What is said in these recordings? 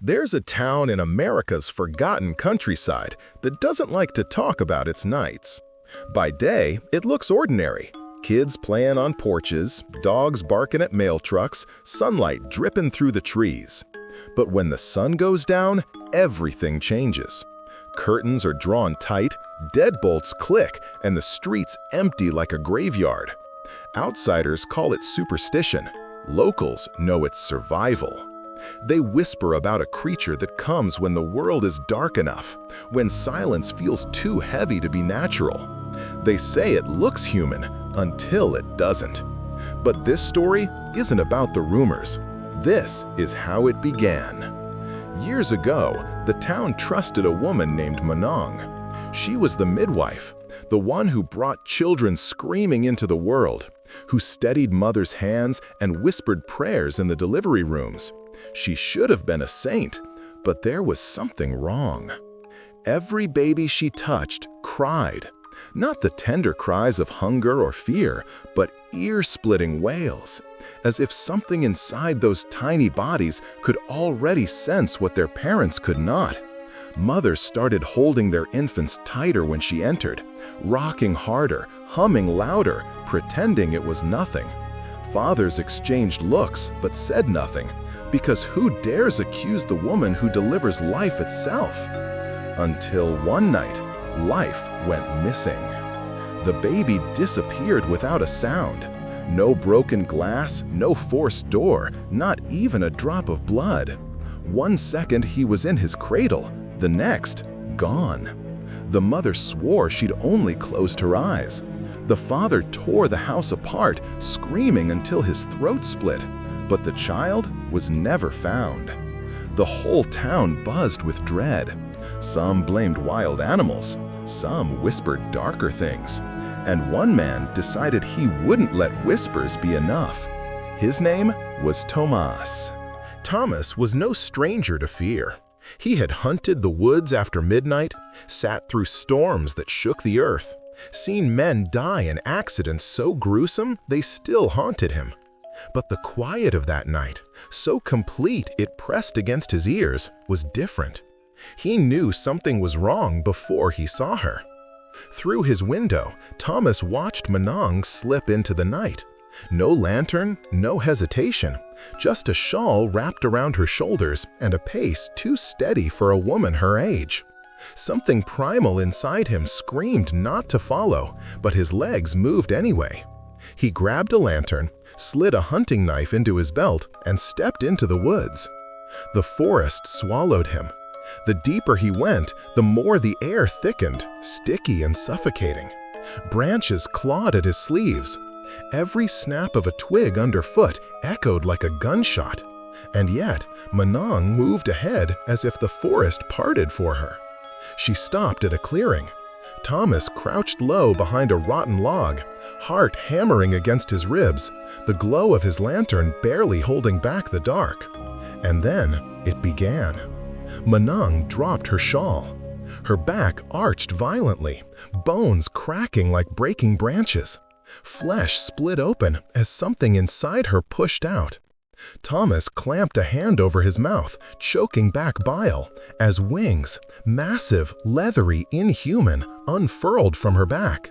There's a town in America's forgotten countryside that doesn't like to talk about its nights. By day, it looks ordinary. Kids playing on porches, dogs barking at mail trucks, sunlight dripping through the trees. But when the sun goes down, everything changes. Curtains are drawn tight, deadbolts click, and the streets empty like a graveyard. Outsiders call it superstition. Locals know it's survival. They whisper about a creature that comes when the world is dark enough, when silence feels too heavy to be natural. They say it looks human until it doesn't. But this story isn't about the rumors. This is how it began. Years ago, the town trusted a woman named Manang. She was the midwife, the one who brought children screaming into the world, who steadied mothers' hands and whispered prayers in the delivery rooms. She should have been a saint, but there was something wrong. Every baby she touched cried. Not the tender cries of hunger or fear, but ear-splitting wails, as if something inside those tiny bodies could already sense what their parents could not. Mothers started holding their infants tighter when she entered, rocking harder, humming louder, pretending it was nothing. Fathers exchanged looks but said nothing, because who dares accuse the woman who delivers life itself? Until one night, life went missing. The baby disappeared without a sound. No broken glass, no forced door, not even a drop of blood. One second he was in his cradle, the next, gone. The mother swore she'd only closed her eyes. The father tore the house apart, screaming until his throat split. But the child was never found. The whole town buzzed with dread. Some blamed wild animals, some whispered darker things, and one man decided he wouldn't let whispers be enough. His name was Tomas. Thomas was no stranger to fear. He had hunted the woods after midnight, sat through storms that shook the earth, seen men die in accidents so gruesome they still haunted him. But the quiet of that night, so complete it pressed against his ears, was different. He knew something was wrong before he saw her. Through his window, Thomas watched Manang slip into the night. No lantern, no hesitation, just a shawl wrapped around her shoulders and a pace too steady for a woman her age. Something primal inside him screamed not to follow, but his legs moved anyway. He grabbed a lantern, slid a hunting knife into his belt, and stepped into the woods. The forest swallowed him. The deeper he went, the more the air thickened, sticky and suffocating. Branches clawed at his sleeves. Every snap of a twig underfoot echoed like a gunshot. And yet, Manang moved ahead as if the forest parted for her. She stopped at a clearing. Thomas crouched low behind a rotten log, heart hammering against his ribs, the glow of his lantern barely holding back the dark. And then it began. Manang dropped her shawl. Her back arched violently, bones cracking like breaking branches. Flesh split open as something inside her pushed out. Thomas clamped a hand over his mouth, choking back bile, as wings, massive, leathery, inhuman, unfurled from her back.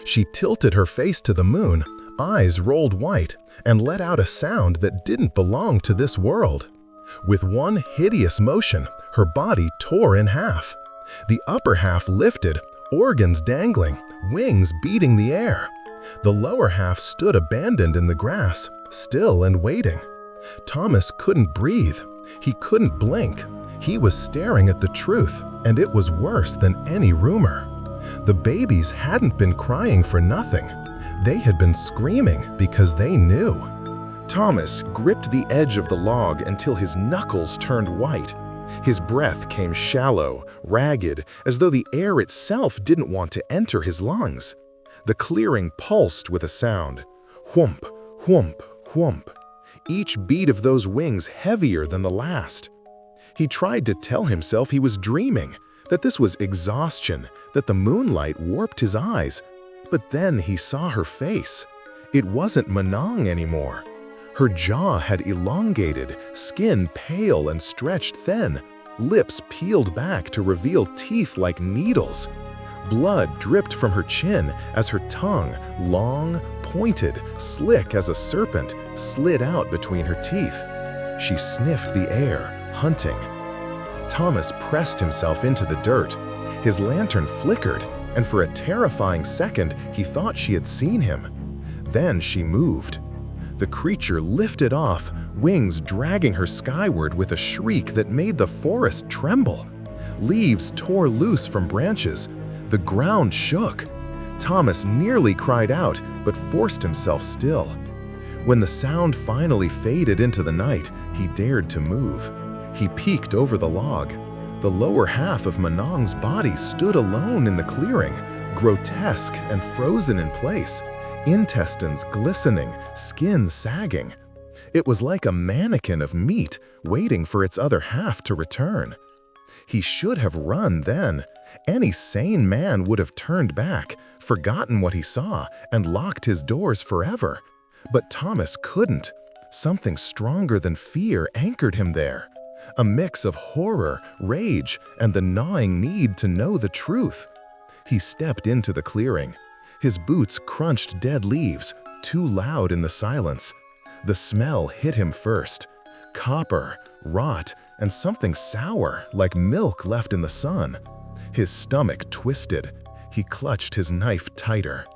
She tilted her face to the moon, eyes rolled white, and let out a sound that didn't belong to this world. With one hideous motion, her body tore in half. The upper half lifted, organs dangling, wings beating the air. The lower half stood abandoned in the grass, still and waiting. Thomas couldn't breathe. He couldn't blink. He was staring at the truth, and it was worse than any rumor. The babies hadn't been crying for nothing. They had been screaming because they knew. Thomas gripped the edge of the log until his knuckles turned white. His breath came shallow, ragged, as though the air itself didn't want to enter his lungs. The clearing pulsed with a sound. Whoomp, whoomp, whoomp. Each beat of those wings heavier than the last. He tried to tell himself he was dreaming, that this was exhaustion, that the moonlight warped his eyes. But then he saw her face. It wasn't Manang anymore. Her jaw had elongated, skin pale and stretched thin, lips peeled back to reveal teeth like needles. Blood dripped from her chin as her tongue, long, pointed, slick as a serpent, slid out between her teeth. She sniffed the air, hunting. Thomas pressed himself into the dirt. His lantern flickered, and for a terrifying second he thought she had seen him. Then she moved. The creature lifted off, wings dragging her skyward with a shriek that made the forest tremble. Leaves tore loose from branches. The ground shook. Thomas nearly cried out, but forced himself still. When the sound finally faded into the night, he dared to move. He peeked over the log. The lower half of Manang's body stood alone in the clearing, grotesque and frozen in place, intestines glistening, skin sagging. It was like a mannequin of meat waiting for its other half to return. He should have run then. Any sane man would have turned back, forgotten what he saw, and locked his doors forever. But Thomas couldn't. Something stronger than fear anchored him there. A mix of horror, rage, and the gnawing need to know the truth. He stepped into the clearing. His boots crunched dead leaves, too loud in the silence. The smell hit him first. Copper, rot, and something sour, like milk left in the sun. His stomach twisted. He clutched his knife tighter.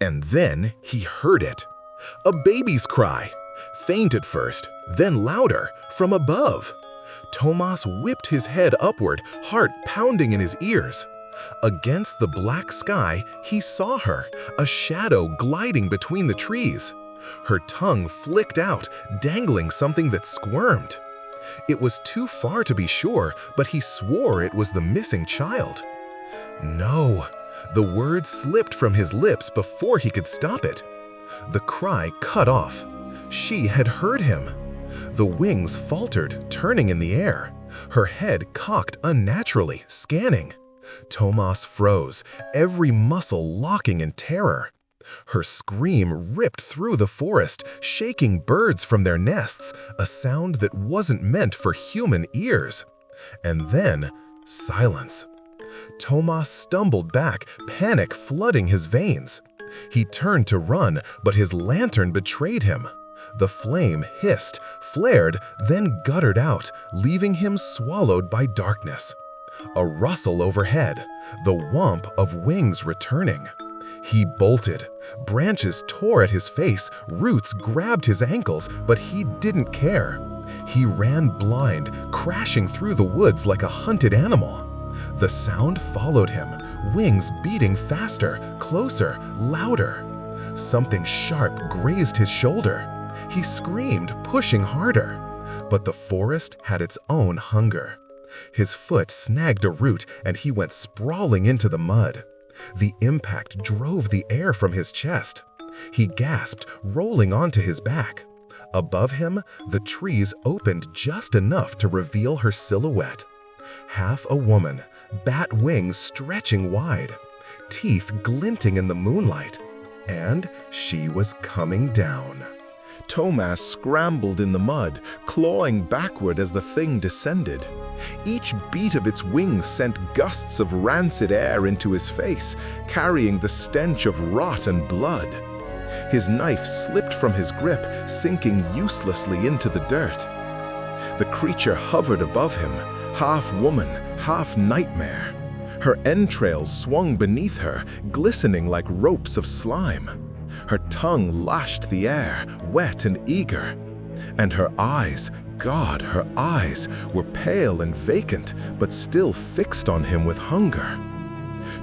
And then he heard it. A baby's cry. Faint at first, then louder, from above. Thomas whipped his head upward, heart pounding in his ears. Against the black sky, he saw her, a shadow gliding between the trees. Her tongue flicked out, dangling something that squirmed. It was too far to be sure, but he swore it was the missing child. No, the word slipped from his lips before he could stop it. The cry cut off. She had heard him. The wings faltered, turning in the air. Her head cocked unnaturally, scanning. Thomas froze, every muscle locking in terror. Her scream ripped through the forest, shaking birds from their nests, a sound that wasn't meant for human ears. And then, silence. Thomas stumbled back, panic flooding his veins. He turned to run, but his lantern betrayed him. The flame hissed, flared, then guttered out, leaving him swallowed by darkness. A rustle overhead, the whomp of wings returning. He bolted. Branches tore at his face, roots grabbed his ankles, but he didn't care. He ran blind, crashing through the woods like a hunted animal. The sound followed him, wings beating faster, closer, louder. Something sharp grazed his shoulder. He screamed, pushing harder. But the forest had its own hunger. His foot snagged a root and he went sprawling into the mud. The impact drove the air from his chest. He gasped, rolling onto his back. Above him, the trees opened just enough to reveal her silhouette. Half a woman, bat wings stretching wide, teeth glinting in the moonlight. And she was coming down. Thomas scrambled in the mud, clawing backward as the thing descended. Each beat of its wings sent gusts of rancid air into his face, carrying the stench of rot and blood. His knife slipped from his grip, sinking uselessly into the dirt. The creature hovered above him, half woman, half nightmare. Her entrails swung beneath her, glistening like ropes of slime. Her tongue lashed the air, wet and eager. And her eyes, God, her eyes, were pale and vacant, but still fixed on him with hunger.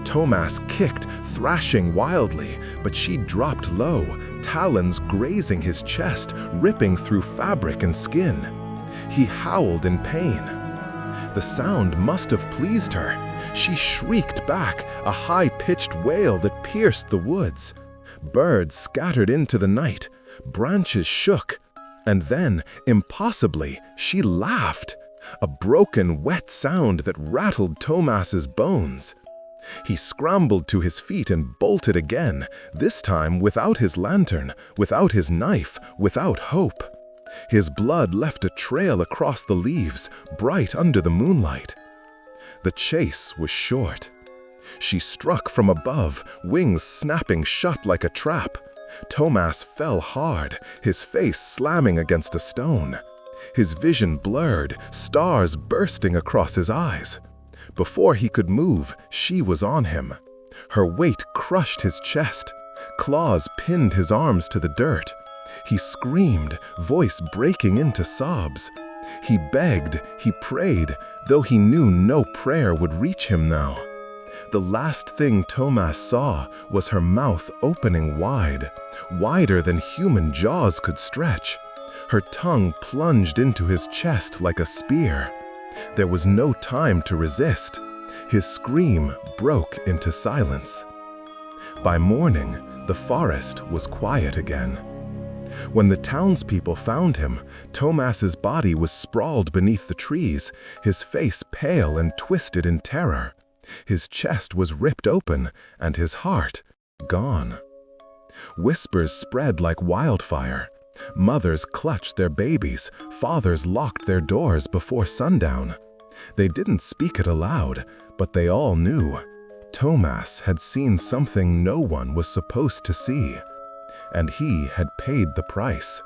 Thomas kicked, thrashing wildly, but she dropped low, talons grazing his chest, ripping through fabric and skin. He howled in pain. The sound must have pleased her. She shrieked back, a high-pitched wail that pierced the woods. Birds scattered into the night, branches shook, and then, impossibly, she laughed, a broken, wet sound that rattled Thomas's bones. He scrambled to his feet and bolted again, this time without his lantern, without his knife, without hope. His blood left a trail across the leaves, bright under the moonlight. The chase was short. She struck from above, wings snapping shut like a trap. Tomas fell hard, his face slamming against a stone. His vision blurred, stars bursting across his eyes. Before he could move, she was on him. Her weight crushed his chest. Claws pinned his arms to the dirt. He screamed, voice breaking into sobs. He begged, he prayed, though he knew no prayer would reach him now. The last thing Tomas saw was her mouth opening wide, wider than human jaws could stretch. Her tongue plunged into his chest like a spear. There was no time to resist. His scream broke into silence. By morning, the forest was quiet again. When the townspeople found him, Tomas's body was sprawled beneath the trees, his face pale and twisted in terror. His chest was ripped open, and his heart gone. Whispers spread like wildfire. Mothers clutched their babies, fathers locked their doors before sundown. They didn't speak it aloud, but they all knew. Tomas had seen something no one was supposed to see, and he had paid the price.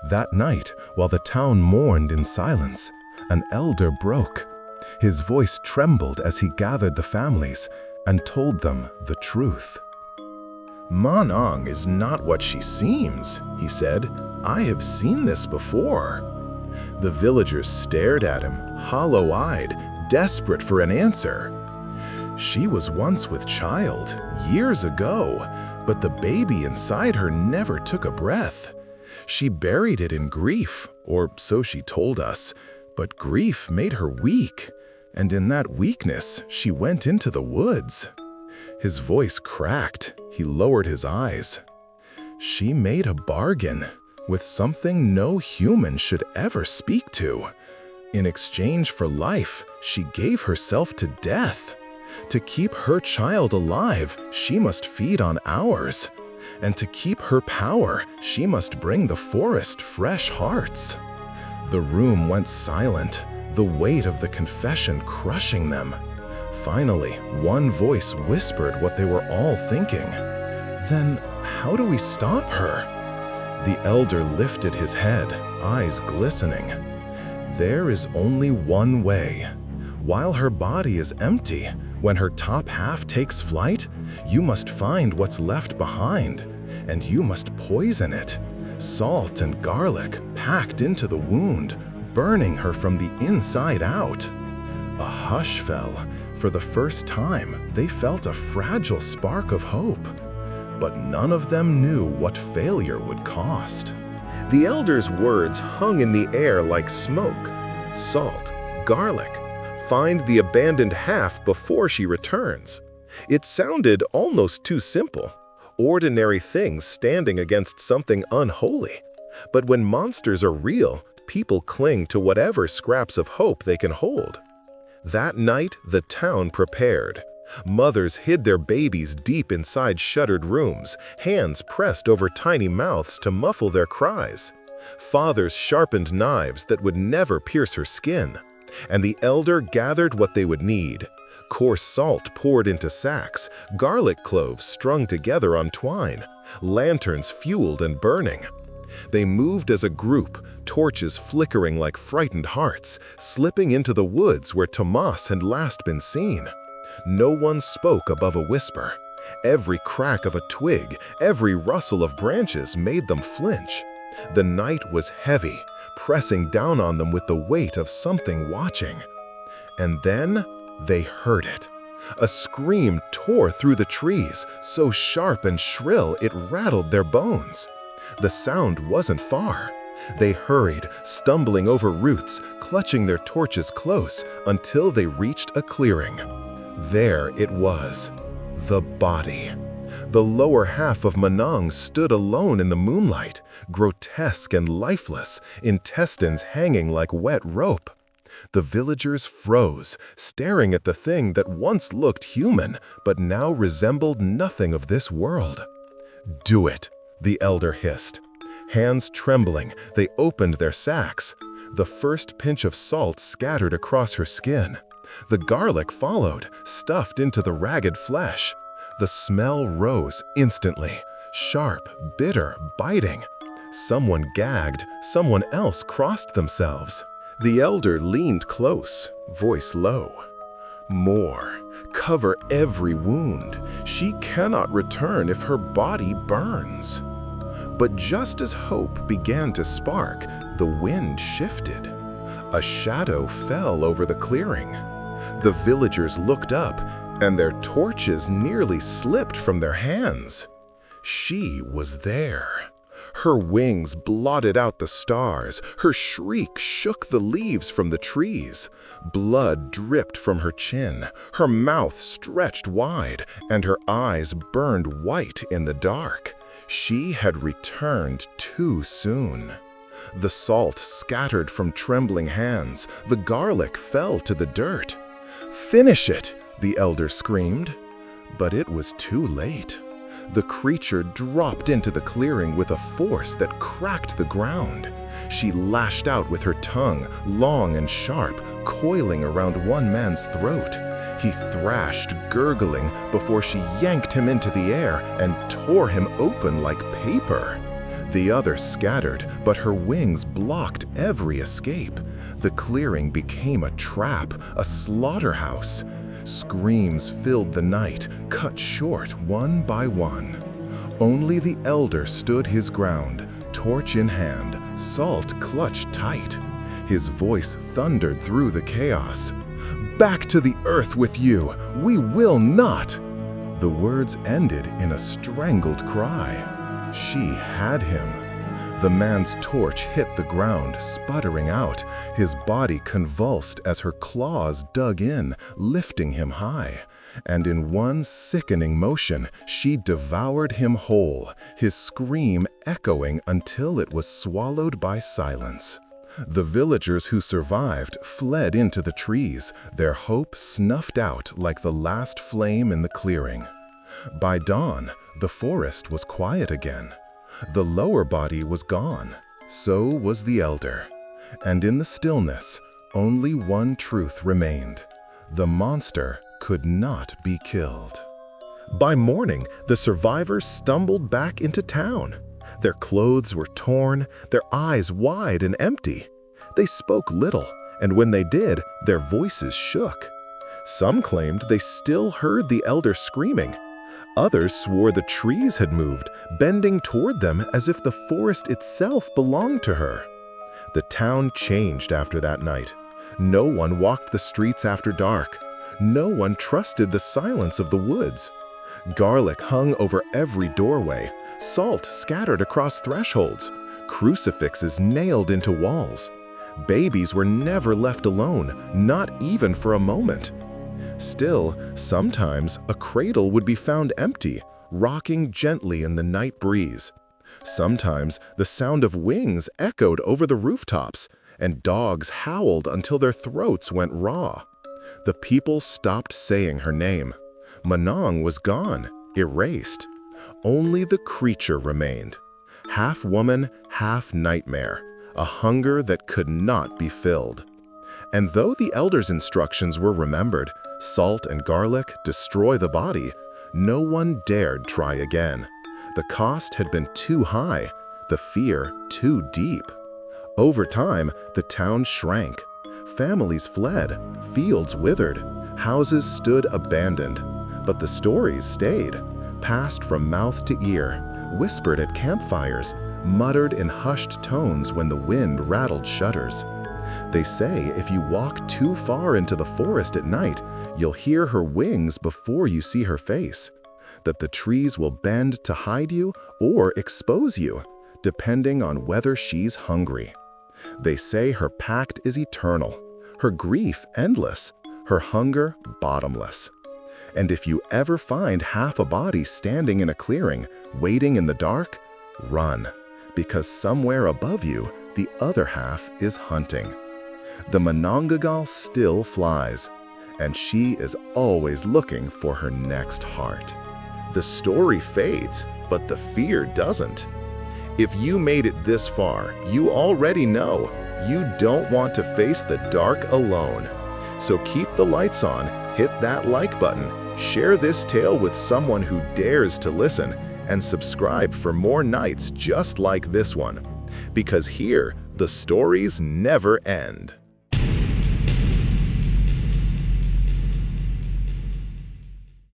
That night, while the town mourned in silence, an elder broke. His voice trembled as he gathered the families and told them the truth. "Manang is not what she seems," he said. "I have seen this before." The villagers stared at him, hollow-eyed, desperate for an answer. "She was once with child, years ago, but the baby inside her never took a breath. She buried it in grief, or so she told us, but grief made her weak, and in that weakness she went into the woods." His voice cracked. He lowered his eyes. "She made a bargain with something no human should ever speak to. In exchange for life, she gave herself to death. To keep her child alive, she must feed on ours. And to keep her power, she must bring the forest fresh hearts." The room went silent, the weight of the confession crushing them. Finally, one voice whispered what they were all thinking. "Then how do we stop her?" The elder lifted his head, eyes glistening. "There is only one way. While her body is empty, when her top half takes flight, you must find what's left behind, and you must poison it. Salt and garlic packed into the wound, burning her from the inside out." A hush fell. For the first time, they felt a fragile spark of hope. But none of them knew what failure would cost. The elder's words hung in the air like smoke. Salt, garlic, find the abandoned half before she returns. It sounded almost too simple. Ordinary things standing against something unholy. But when monsters are real, people cling to whatever scraps of hope they can hold. That night, the town prepared. Mothers hid their babies deep inside shuttered rooms, hands pressed over tiny mouths to muffle their cries. Fathers sharpened knives that would never pierce her skin. And the elder gathered what they would need. Coarse salt poured into sacks, garlic cloves strung together on twine, lanterns fueled and burning. They moved as a group, torches flickering like frightened hearts, slipping into the woods where Tomas had last been seen. No one spoke above a whisper. Every crack of a twig, every rustle of branches made them flinch. The night was heavy, pressing down on them with the weight of something watching. And then they heard it. A scream tore through the trees, so sharp and shrill it rattled their bones. The sound wasn't far. They hurried, stumbling over roots, clutching their torches close until they reached a clearing. There it was, the body. The lower half of Manang stood alone in the moonlight, grotesque and lifeless, intestines hanging like wet rope. The villagers froze, staring at the thing that once looked human, but now resembled nothing of this world. "Do it," the elder hissed. Hands trembling, they opened their sacks. The first pinch of salt scattered across her skin. The garlic followed, stuffed into the ragged flesh. The smell rose instantly, sharp, bitter, biting. Someone gagged, someone else crossed themselves. The elder leaned close, voice low. More. Cover every wound. She cannot return if her body burns. But just as hope began to spark, the wind shifted. A shadow fell over the clearing. The villagers looked up, and their torches nearly slipped from their hands. She was there. Her wings blotted out the stars. Her shriek shook the leaves from the trees. Blood dripped from her chin. Her mouth stretched wide, and her eyes burned white in the dark. She had returned too soon. The salt scattered from trembling hands. The garlic fell to the dirt. "Finish it!" the elder screamed. But it was too late. The creature dropped into the clearing with a force that cracked the ground. She lashed out with her tongue, long and sharp, coiling around one man's throat. He thrashed, gurgling, before she yanked him into the air and tore him open like paper. The other scattered, but her wings blocked every escape. The clearing became a trap, a slaughterhouse. Screams filled the night, cut short one by one. Only the elder stood his ground, torch in hand, salt clutched tight. His voice thundered through the chaos. "Back to the earth with you! We will not!" The words ended in a strangled cry. She had him. The man's torch hit the ground, sputtering out. His body convulsed as her claws dug in, lifting him high. And in one sickening motion, she devoured him whole, his scream echoing until it was swallowed by silence. The villagers who survived fled into the trees, their hope snuffed out like the last flame in the clearing. By dawn, the forest was quiet again. The lower body was gone, so was the elder. And in the stillness, only one truth remained. The monster could not be killed. By morning, the survivors stumbled back into town. Their clothes were torn, their eyes wide and empty. They spoke little, and when they did, their voices shook. Some claimed they still heard the elder screaming. Others swore the trees had moved, bending toward them as if the forest itself belonged to her. The town changed after that night. No one walked the streets after dark. No one trusted the silence of the woods. Garlic hung over every doorway, salt scattered across thresholds, crucifixes nailed into walls. Babies were never left alone, not even for a moment. Still, sometimes a cradle would be found empty, rocking gently in the night breeze. Sometimes the sound of wings echoed over the rooftops, and dogs howled until their throats went raw. The people stopped saying her name. Manang was gone, erased. Only the creature remained. Half woman, half nightmare, a hunger that could not be filled. And though the elder's instructions were remembered, salt and garlic destroy the body, no one dared try again. The cost had been too high, the fear too deep. Over time, the town shrank. Families fled, fields withered, houses stood abandoned. But the stories stayed, passed from mouth to ear, whispered at campfires, muttered in hushed tones when the wind rattled shutters. They say if you walk too far into the forest at night, you'll hear her wings before you see her face. That the trees will bend to hide you or expose you, depending on whether she's hungry. They say her pact is eternal, her grief endless, her hunger bottomless. And if you ever find half a body standing in a clearing, waiting in the dark, run, because somewhere above you, the other half is hunting. The Manananggal still flies, and she is always looking for her next heart. The story fades, but the fear doesn't. If you made it this far, you already know you don't want to face the dark alone. So keep the lights on, hit that like button, share this tale with someone who dares to listen, and subscribe for more nights just like this one. Because here, the stories never end.